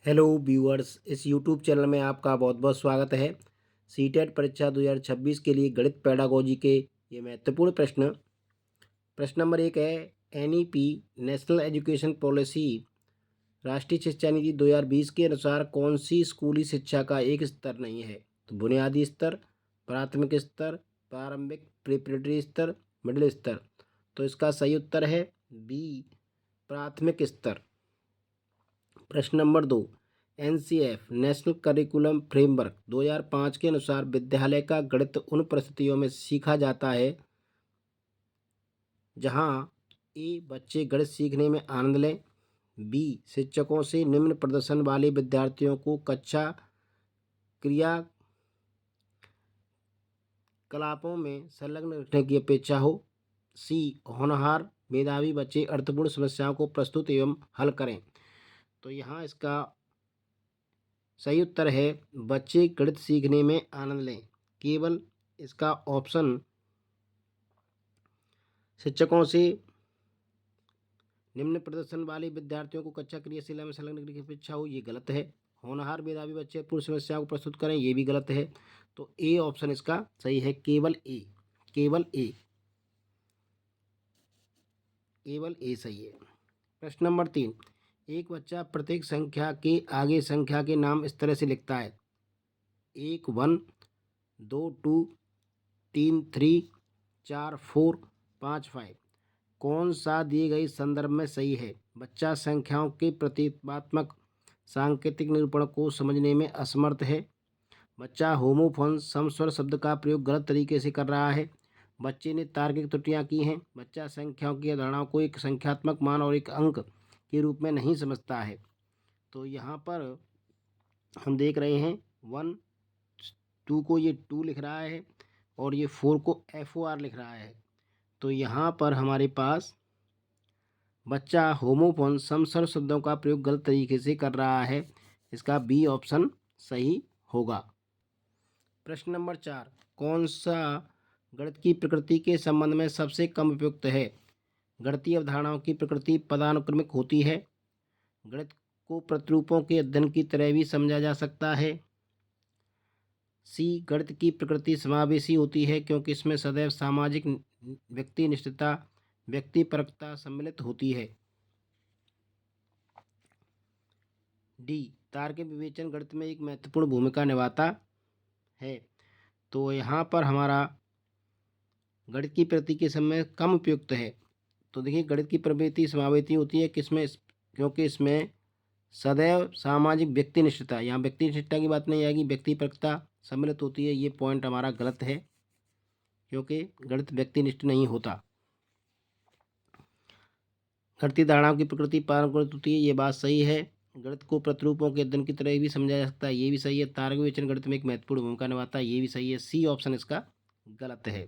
Hello viewers, इस YouTube channel में आपका बहुत बहुत स्वागत है। सीटेट परीक्षा 2026 के लिए गणित पेडागोजी के ये महत्वपूर्ण प्रश्न नंबर 1 है। एनईपी नेशनल एजुकेशन पॉलिसी राष्ट्रीय शिक्षा नीति 2020 के अनुसार कौन सी स्कूली शिक्षा का एक स्तर नहीं है? तो बुनियादी स्तर, प्राथमिक स्तर, प्रारंभिक प्रिपरेटरी स्तर, मिडिल स्तर। तो इसका सही उत्तर है बी, प्राथमिक स्तर। प्रश्न number 2, NCF national curriculum framework 2005 के अनुसार विद्यालय का गणित उन परिस्थितियों में सीखा जाता है जहां ए बच्चे गणित सीखने में आनंद लें, बी शिक्षकों से निम्न प्रदर्शन वाले विद्यार्थियों को कक्षा क्रियाकलापों में संलग्न रखने की अपेक्षा हो, सी होनहार मेधावी बच्चे अर्थपूर्ण समस्याओं को प्रस्तुत एवं हल करें। तो यहाँ इसका सही उत्तर है बच्चे गणित सीखने में आनंद लें। केवल इसका ऑप्शन शिक्षकों से निम्न प्रदर्शन वाले विद्यार्थियों को कक्षा क्रियाशीला में संलग्न करने की अपेक्षा हो, ये गलत है। होनहार मेधावी बच्चे पूर्ण समस्याओं को प्रस्तुत करें, ये भी गलत है। तो ए ऑप्शन इसका सही है, केवल ए, केवल ए, केवल ए सही है। प्रश्न नंबर 3, एक बच्चा प्रत्येक संख्या के आगे संख्या के नाम इस तरह से लिखता है: 1 1, 2 2, 3 3, 4 4, 5 5। कौन सा दिए गए संदर्भ में सही है? बच्चा संख्याओं के प्रतीकात्मक सांकेतिक निरूपण को समझने में असमर्थ है, बच्चा होमोफोन समस्वर शब्द का प्रयोग गलत तरीके से कर रहा है, बच्चे ने तार्किक त्रुटियां की हैं, बच्चा संख्याओं की अवधारणाओं को एक संख्यात्मक मान और एक अंक के रूप में नहीं समझता है। तो यहाँ पर हम देख रहे हैं 1 2 को ये 2 लिख रहा है और ये 4 को FOR लिख रहा है। तो यहाँ पर हमारे पास बच्चा होमोफोन समस्वर शब्दों का प्रयोग गलत तरीके से कर रहा है, इसका बी ऑप्शन सही होगा। प्रश्न नंबर 4, कौन सा गणित की प्रकृति के संबंध में सबसे कम उपयुक्त है? गणितीय अवधारणाओं की प्रकृति पदानुक्रमिक होती है, गणित को प्रतिरूपों के अध्ययन की तरह भी समझा जा सकता है, सी गणित की प्रकृति समावेशी होती है क्योंकि इसमें सदैव सामाजिक व्यक्तिनिष्ठता व्यक्तिपरकता सम्मिलित होती है, डी तार्किक विवेचन गणित में एक महत्वपूर्ण भूमिका निभाता है। तो यहाँ पर हमारा गणित की प्रकृति के समय कम उपयुक्त है। तो देखिए गणित की प्रवृत्ति समावेशी होती है किसमें, क्योंकि इसमें सदैव सामाजिक व्यक्तिनिष्ठता, यहाँ व्यक्तिनिष्ठता की बात नहीं आएगी, व्यक्तिपरकता सम्मिलित होती है। ये पॉइंट हमारा गलत है क्योंकि गणित व्यक्तिनिष्ठ नहीं होता। गणितीय धारणाओं की प्रकृति पारंपरिक होती है, ये बात सही है। गणित को प्रतिरूपों के अध्ययन की तरह भी समझा जा सकता है, ये भी सही है। तार्किक विवेचन गणित में एक महत्वपूर्ण भूमिका निभाता है, ये भी सही है। सी ऑप्शन इसका गलत है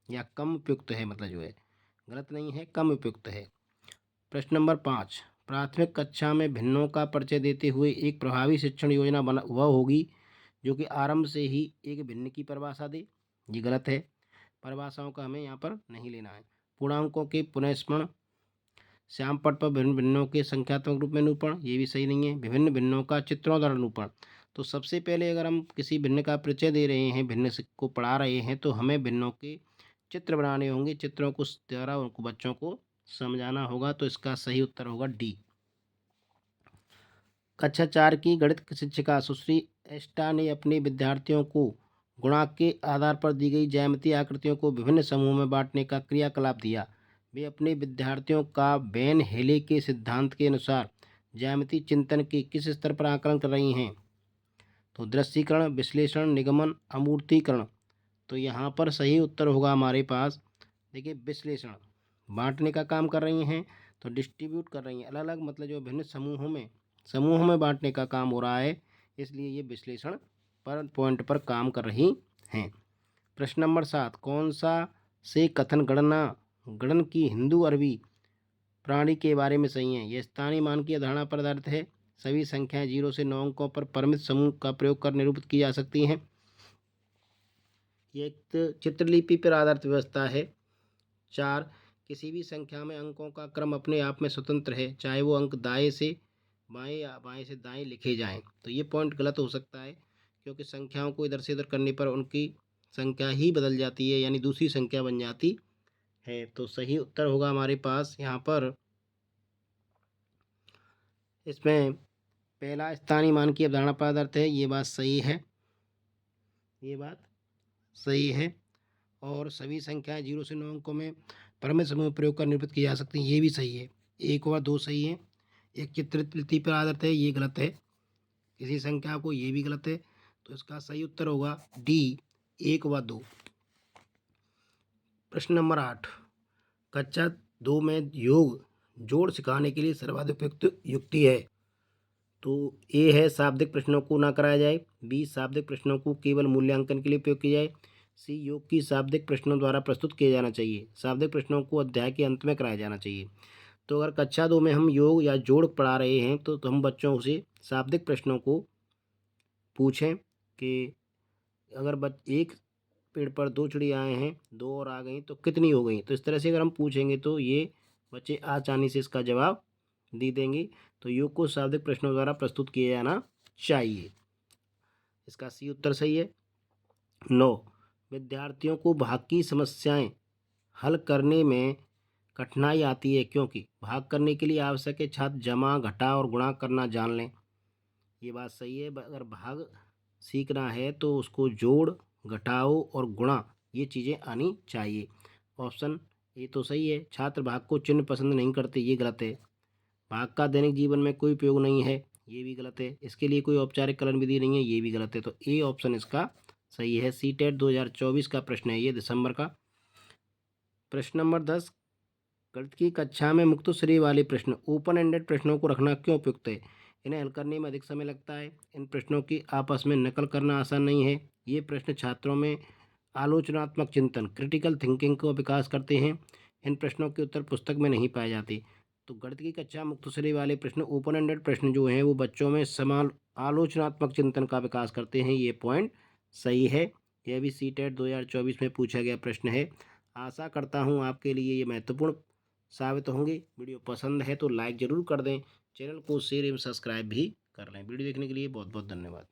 या कम उपयुक्त है, मतलब जो है गलत नहीं है, कम उपयुक्त है। प्रश्न नंबर 5, प्राथमिक कक्षा में भिन्नों का परिचय देते हुए एक प्रभावी शिक्षण योजना बना वह होगी जो कि आरंभ से ही एक भिन्न की परिभाषा दे, ये गलत है। परिभाषाओं का हमें यहाँ पर नहीं लेना है। पूर्णांकों के पुनःस्मरण, श्याम पट पर विभिन्न भिन्नों के संख्यात्मक रूप में निरूपण, ये भी सही नहीं है। विभिन्न भिन्नों का चित्रों द्वारा निरूपण, तो सबसे पहले अगर हम किसी भिन्न का परिचय दे रहे हैं, भिन्न को पढ़ा रहे हैं, तो हमें भिन्नों के चित्र बनाने होंगे, चित्रों को द्वारा उनको बच्चों को समझाना होगा। तो इसका सही उत्तर होगा डी। कक्षा 4 की गणित शिक्षिका सुश्री एस्टा ने अपने विद्यार्थियों को गुणांक के आधार पर दी गई ज्यामितीय आकृतियों को विभिन्न समूहों में बांटने का क्रियाकलाप दिया। वे अपने विद्यार्थियों का वैन हेले के सिद्धांत के अनुसार ज्यामितीय चिंतन के किस स्तर पर आकलन कर रही हैं? तो दृश्यीकरण, विश्लेषण, निगमन, अमूर्तीकरण। तो यहाँ पर सही उत्तर होगा हमारे पास, देखिए विश्लेषण, बांटने का काम कर रही हैं, तो डिस्ट्रीब्यूट कर रही हैं अलग अलग, मतलब जो विभिन्न समूहों में बांटने का काम हो रहा है, इसलिए ये विश्लेषण पर पॉइंट पर काम कर रही हैं। प्रश्न नंबर 7, कौन सा से कथन गणन की हिंदू अरबी प्रणाली के बारे में सही है? यह स्थानीय मान की अवधारणा पर आधारित है, सभी संख्याएं 0 से 9 अंकों पर परिमित समूह का प्रयोग कर निरूपित की जा सकती हैं, ये एक चित्रलिपि पर आधारित व्यवस्था है। 4, किसी भी संख्या में अंकों का क्रम अपने आप में स्वतंत्र है, चाहे वो अंक दाएं से बाएं से दाएं लिखे जाएं। तो ये पॉइंट गलत हो सकता है, क्योंकि संख्याओं को इधर से इधर करने पर उनकी संख्या ही बदल जाती है, यानी दूसरी संख्या बन जाती है। तो सही उत्तर होगा हमारे पास यहाँ पर इसमें पहला, स्थानीय मान की अवधारणा पदार्थ है। ये बात सही है, ये बात सही है। और सभी संख्याएं 0 से 9 अंकों में परमित समूह प्रयोग कर निरूपित की जा सकती हैं, ये भी सही है। 1 व 2 सही है। एक चित्रित लिपि पर आधारित है, ये गलत है। किसी संख्या को, ये भी गलत है। तो इसका सही उत्तर होगा डी, 1 व 2। प्रश्न नंबर 8, कक्षा 2 में योग जोड़ सिखाने के लिए सर्वाधिक उपयुक्त युक्ति है। तो ए है शाब्दिक प्रश्नों को ना कराया जाए, बी शाब्दिक प्रश्नों को केवल मूल्यांकन के लिए उपयोग किया जाए, सी योग की शाब्दिक प्रश्नों द्वारा प्रस्तुत किया जाना चाहिए, शाब्दिक प्रश्नों को अध्याय के अंत में कराया जाना चाहिए। तो अगर कक्षा 2 में हम योग या जोड़ पढ़ा रहे हैं तो हम बच्चों से शाब्दिक प्रश्नों को पूछें कि अगर एक पेड़ पर 2 चिड़िया आए हैं, 2 और आ गई तो कितनी हो गई। तो इस तरह से अगर हम पूछेंगे तो ये बच्चे आसानी से इसका जवाब दे देंगे। तो योग को शाब्दिक प्रश्नों द्वारा प्रस्तुत किया जाना चाहिए। इसका सी उत्तर सही है। 9, विद्यार्थियों को भाग की समस्याएं हल करने में कठिनाई आती है क्योंकि भाग करने के लिए आवश्यक है छात्र जमा, घटा और गुणा करना जान लें। ये बात सही है। अगर भाग सीखना है तो उसको जोड़, घटाओ और गुणा ये चीज़ें आनी चाहिए। ऑप्शन ए तो सही है। छात्र भाग को चिन्ह पसंद नहीं करते, ये गलत है। भाग का दैनिक जीवन में कोई उपयोग नहीं है, ये भी गलत है। इसके लिए कोई औपचारिक कलन विधि नहीं है, ये भी गलत है। तो ए ऑप्शन इसका सही है। सीटेट 2024 का प्रश्न है ये, दिसंबर का। प्रश्न नंबर 10, गणित की कक्षा में मुक्त श्रेणी वाले प्रश्न, ओपन एंडेड प्रश्नों को रखना क्यों उपयुक्त है। इन्हें हल करने में अधिक समय लगता है। इन प्रश्नों की आपस में नकल करना आसान नहीं है। ये प्रश्न छात्रों में आलोचनात्मक चिंतन, क्रिटिकल थिंकिंग को विकास करते हैं। इन प्रश्नों के उत्तर पुस्तक में नहीं पाए जाते। तो गणित की कक्षा मुक्त श्रेणी वाले प्रश्न, ओपन एंडेड प्रश्न जो हैं वो बच्चों में समान आलोचनात्मक चिंतन का विकास करते हैं, ये पॉइंट सही है। यह भी सीटेट 2024 में पूछा गया प्रश्न है। आशा करता हूँ आपके लिए ये महत्वपूर्ण साबित होंगे। वीडियो पसंद है तो लाइक ज़रूर कर दें, चैनल को शेयर एवं सब्सक्राइब भी कर लें। वीडियो देखने के लिए बहुत बहुत धन्यवाद।